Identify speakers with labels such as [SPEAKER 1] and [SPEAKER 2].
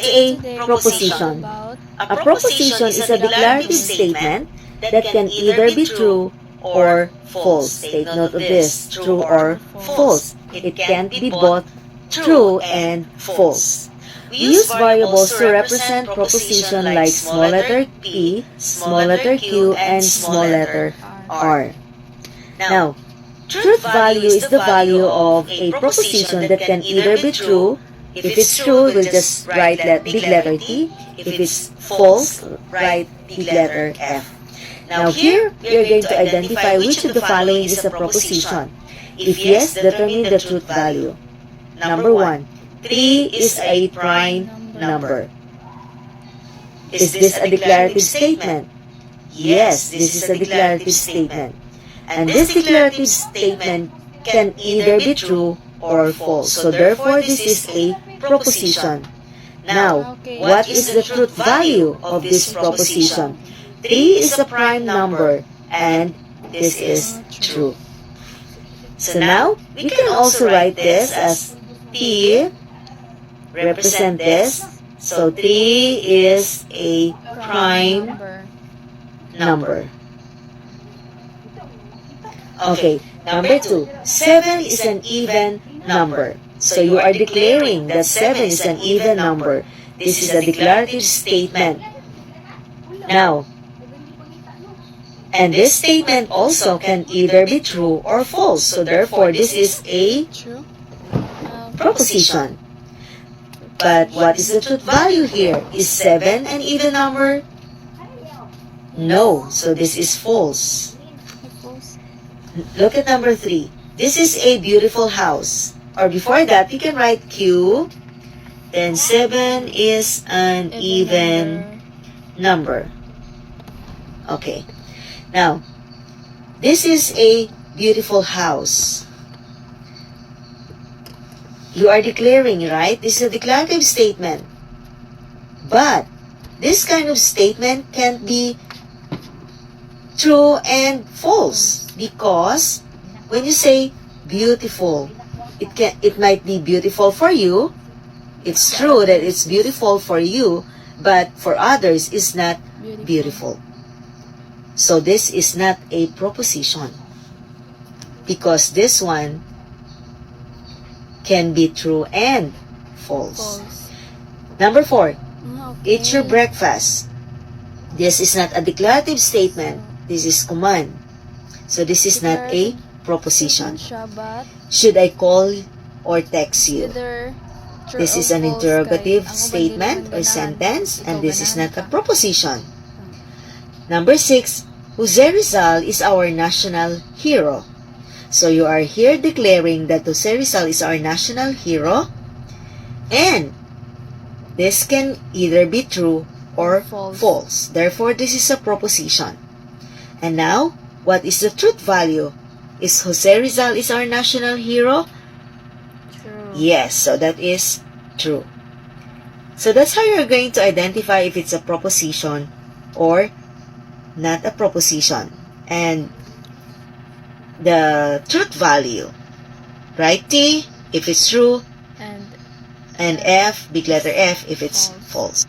[SPEAKER 1] a proposition? A proposition is a declarative statement that can either be true or false. Take note of this, true or false. It can't be both true and false. We use variables to represent proposition like small letter p, small letter q, and small letter r. Now, truth value is the value of a proposition that can either be true. If it's true, we'll just write big letter T. If it's false, write big letter F. Now here, we are going to identify which of the following is a proposition. If yes, determine the truth value. Number 1, 3 is a prime number. Is this a declarative statement? Yes, this is a declarative statement. And this declarative statement can either be true or false. So therefore, this is a proposition. Now, what is the truth value of this proposition? 3 is a prime number, and this is true. So now, we can also write this as T, represent this. So 3 is a prime number. Okay, number 2, 7 is an even number. So you are declaring that 7 is an even number. This is a declarative statement. Now, and this statement also can either be true or false. So therefore, this is a proposition. But what is the truth value here? Is 7 an even number? No. So this is false. Look at number 3. This is a beautiful house. Or before that, we can write Q. Then 7 is an even number. Okay. Now, this is a beautiful house. You are declaring, right? This is a declarative statement. But this kind of statement can be true and false, because when you say beautiful, it might be beautiful for you. It's true that it's beautiful for you, but for others it's not beautiful. So this is not a proposition, because this one can be true and false. Number 4, eat your breakfast. This is not a declarative statement. This is command. So this is not a proposition. Should I call or text you? This is an interrogative statement or sentence, and this is not a proposition. Number 6, Jose Rizal is our national hero. So you are here declaring that Jose Rizal is our national hero, and this can either be true or false. Therefore, this is a proposition. And now, what is the truth value? Is Jose Rizal is our national hero?
[SPEAKER 2] True.
[SPEAKER 1] Yes, so that is true. So that's how you're going to identify if it's a proposition or not a proposition. And the truth value, right? T if it's true, and F, big letter F, if it's false.